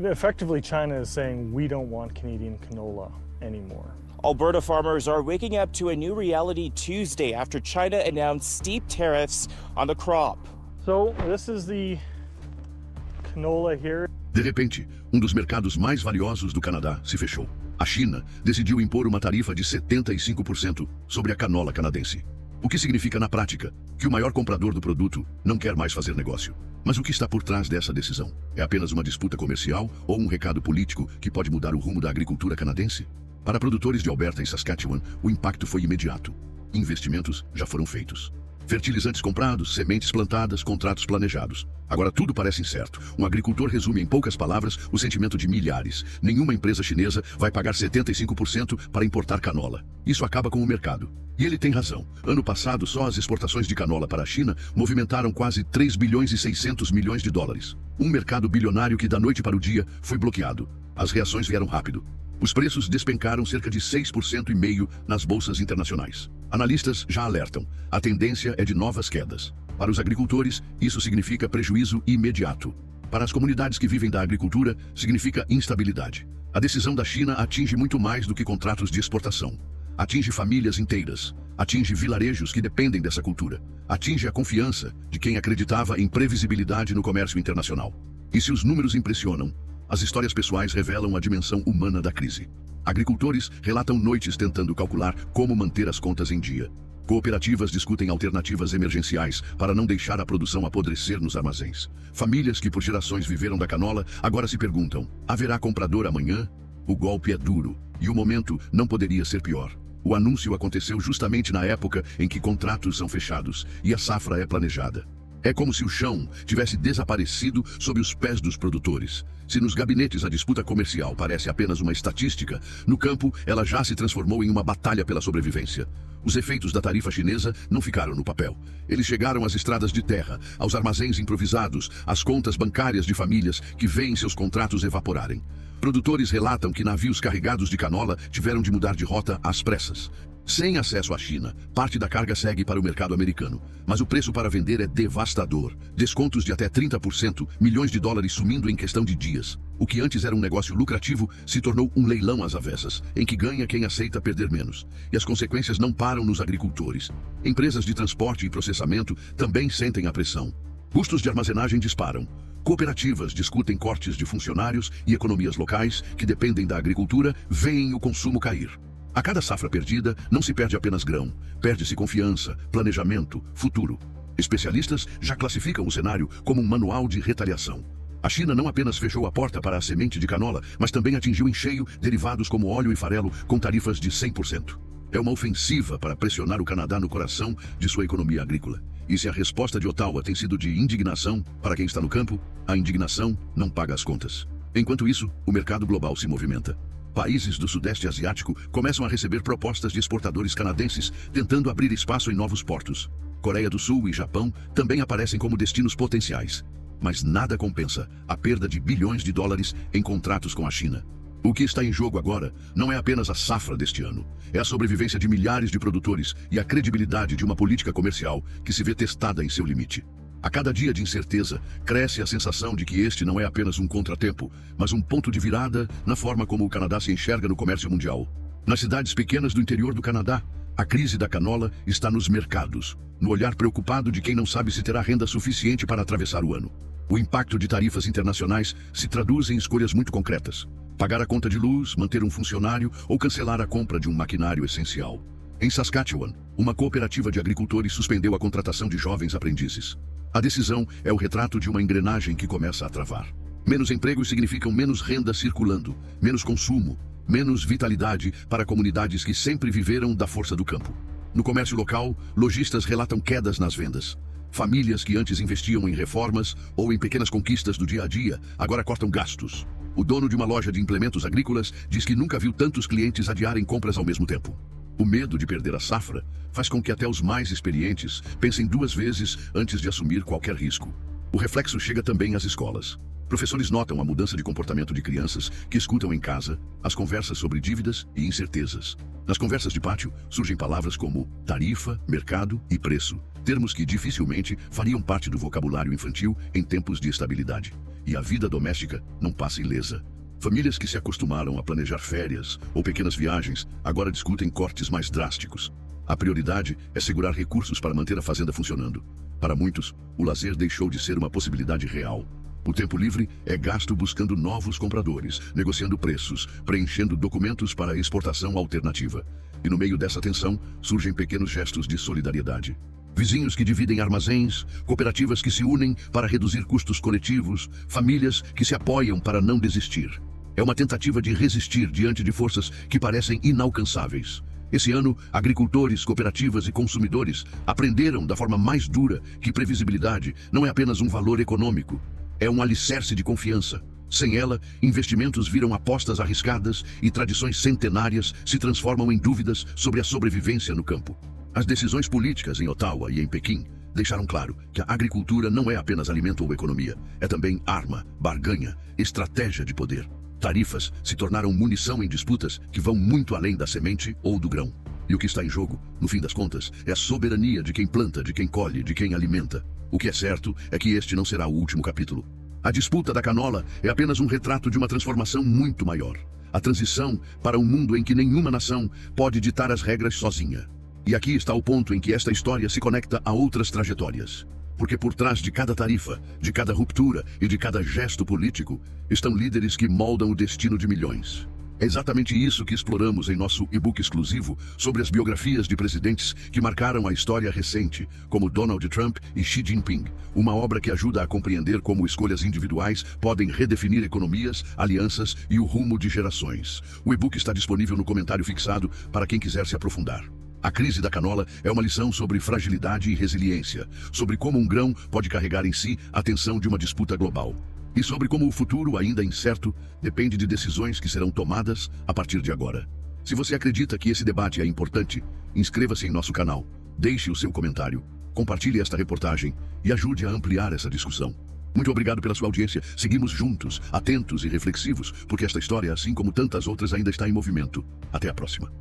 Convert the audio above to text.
Effectively, China is saying we don't want Canadian canola anymore. Alberta farmers are waking up to a new reality Tuesday after China announced steep tariffs on the crop. So this is the canola here. De repente, um dos mercados mais valiosos do Canadá se fechou. A China decidiu impor uma tarifa de 75% sobre a canola canadense. O que significa na prática que o maior comprador do produto não quer mais fazer negócio. Mas o que está por trás dessa decisão? É apenas uma disputa comercial ou um recado político que pode mudar o rumo da agricultura canadense? Para produtores de Alberta e Saskatchewan, o impacto foi imediato. Investimentos já foram feitos. Fertilizantes comprados, sementes plantadas, contratos planejados. Agora tudo parece incerto. Um agricultor resume em poucas palavras o sentimento de milhares. Nenhuma empresa chinesa vai pagar 75% para importar canola. Isso acaba com o mercado. E ele tem razão. Ano passado, só as exportações de canola para a China movimentaram quase 3 bilhões e 600 milhões de dólares. Um mercado bilionário que da noite para o dia foi bloqueado. As reações vieram rápido. Os preços despencaram cerca de 6,5% nas bolsas internacionais. Analistas já alertam. A tendência é de novas quedas. Para os agricultores, isso significa prejuízo imediato. Para as comunidades que vivem da agricultura, significa instabilidade. A decisão da China atinge muito mais do que contratos de exportação. Atinge famílias inteiras. Atinge vilarejos que dependem dessa cultura. Atinge a confiança de quem acreditava em previsibilidade no comércio internacional. E se os números impressionam, as histórias pessoais revelam a dimensão humana da crise. Agricultores relatam noites tentando calcular como manter as contas em dia. Cooperativas discutem alternativas emergenciais para não deixar a produção apodrecer nos armazéns. Famílias que por gerações viveram da canola agora se perguntam: haverá comprador amanhã? O golpe é duro e o momento não poderia ser pior. O anúncio aconteceu justamente na época em que contratos são fechados e a safra é planejada. É como se o chão tivesse desaparecido sob os pés dos produtores. Se nos gabinetes a disputa comercial parece apenas uma estatística, no campo ela já se transformou em uma batalha pela sobrevivência. Os efeitos da tarifa chinesa não ficaram no papel. Eles chegaram às estradas de terra, aos armazéns improvisados, às contas bancárias de famílias que veem seus contratos evaporarem. Produtores relatam que navios carregados de canola tiveram de mudar de rota às pressas. Sem acesso à China, parte da carga segue para o mercado americano. Mas o preço para vender é devastador. Descontos de até 30%, milhões de dólares sumindo em questão de dias. O que antes era um negócio lucrativo se tornou um leilão às avessas, em que ganha quem aceita perder menos. E as consequências não param nos agricultores. Empresas de transporte e processamento também sentem a pressão. Custos de armazenagem disparam. Cooperativas discutem cortes de funcionários e economias locais que dependem da agricultura veem o consumo cair. A cada safra perdida, não se perde apenas grão, perde-se confiança, planejamento, futuro. Especialistas já classificam o cenário como um manual de retaliação. A China não apenas fechou a porta para a semente de canola, mas também atingiu em cheio derivados como óleo e farelo com tarifas de 100%. É uma ofensiva para pressionar o Canadá no coração de sua economia agrícola. E se a resposta de Ottawa tem sido de indignação para quem está no campo, a indignação não paga as contas. Enquanto isso, o mercado global se movimenta. Países do Sudeste Asiático começam a receber propostas de exportadores canadenses tentando abrir espaço em novos portos. Coreia do Sul e Japão também aparecem como destinos potenciais. Mas nada compensa a perda de bilhões de dólares em contratos com a China. O que está em jogo agora não é apenas a safra deste ano. É a sobrevivência de milhares de produtores e a credibilidade de uma política comercial que se vê testada em seu limite. A cada dia de incerteza, cresce a sensação de que este não é apenas um contratempo, mas um ponto de virada na forma como o Canadá se enxerga no comércio mundial. Nas cidades pequenas do interior do Canadá, a crise da canola está nos mercados, no olhar preocupado de quem não sabe se terá renda suficiente para atravessar o ano. O impacto de tarifas internacionais se traduz em escolhas muito concretas: pagar a conta de luz, manter um funcionário ou cancelar a compra de um maquinário essencial. Em Saskatchewan, uma cooperativa de agricultores suspendeu a contratação de jovens aprendizes. A decisão é o retrato de uma engrenagem que começa a travar. Menos empregos significam menos renda circulando, menos consumo, menos vitalidade para comunidades que sempre viveram da força do campo. No comércio local, lojistas relatam quedas nas vendas. Famílias que antes investiam em reformas ou em pequenas conquistas do dia a dia, agora cortam gastos. O dono de uma loja de implementos agrícolas diz que nunca viu tantos clientes adiarem compras ao mesmo tempo. O medo de perder a safra faz com que até os mais experientes pensem duas vezes antes de assumir qualquer risco. O reflexo chega também às escolas. Professores notam a mudança de comportamento de crianças que escutam em casa as conversas sobre dívidas e incertezas. Nas conversas de pátio, surgem palavras como tarifa, mercado e preço, termos que dificilmente fariam parte do vocabulário infantil em tempos de estabilidade. E a vida doméstica não passa ilesa. Famílias que se acostumaram a planejar férias ou pequenas viagens agora discutem cortes mais drásticos. A prioridade é segurar recursos para manter a fazenda funcionando. Para muitos, o lazer deixou de ser uma possibilidade real. O tempo livre é gasto buscando novos compradores, negociando preços, preenchendo documentos para exportação alternativa. E no meio dessa tensão, surgem pequenos gestos de solidariedade. Vizinhos que dividem armazéns, cooperativas que se unem para reduzir custos coletivos, famílias que se apoiam para não desistir. É uma tentativa de resistir diante de forças que parecem inalcançáveis. Esse ano, agricultores, cooperativas e consumidores aprenderam da forma mais dura que previsibilidade não é apenas um valor econômico. É um alicerce de confiança. Sem ela, investimentos viram apostas arriscadas e tradições centenárias se transformam em dúvidas sobre a sobrevivência no campo. As decisões políticas em Ottawa e em Pequim deixaram claro que a agricultura não é apenas alimento ou economia, é também arma, barganha, estratégia de poder. Tarifas se tornaram munição em disputas que vão muito além da semente ou do grão. E o que está em jogo, no fim das contas, é a soberania de quem planta, de quem colhe, de quem alimenta. O que é certo é que este não será o último capítulo. A disputa da canola é apenas um retrato de uma transformação muito maior. A transição para um mundo em que nenhuma nação pode ditar as regras sozinha. E aqui está o ponto em que esta história se conecta a outras trajetórias. Porque por trás de cada tarifa, de cada ruptura e de cada gesto político, estão líderes que moldam o destino de milhões. É exatamente isso que exploramos em nosso e-book exclusivo sobre as biografias de presidentes que marcaram a história recente, como Donald Trump e Xi Jinping, uma obra que ajuda a compreender como escolhas individuais podem redefinir economias, alianças e o rumo de gerações. O e-book está disponível no comentário fixado para quem quiser se aprofundar. A crise da canola é uma lição sobre fragilidade e resiliência, sobre como um grão pode carregar em si a tensão de uma disputa global. E sobre como o futuro, ainda incerto, depende de decisões que serão tomadas a partir de agora. Se você acredita que esse debate é importante, inscreva-se em nosso canal, deixe o seu comentário, compartilhe esta reportagem e ajude a ampliar essa discussão. Muito obrigado pela sua audiência. Seguimos juntos, atentos e reflexivos, porque esta história, assim como tantas outras, ainda está em movimento. Até a próxima.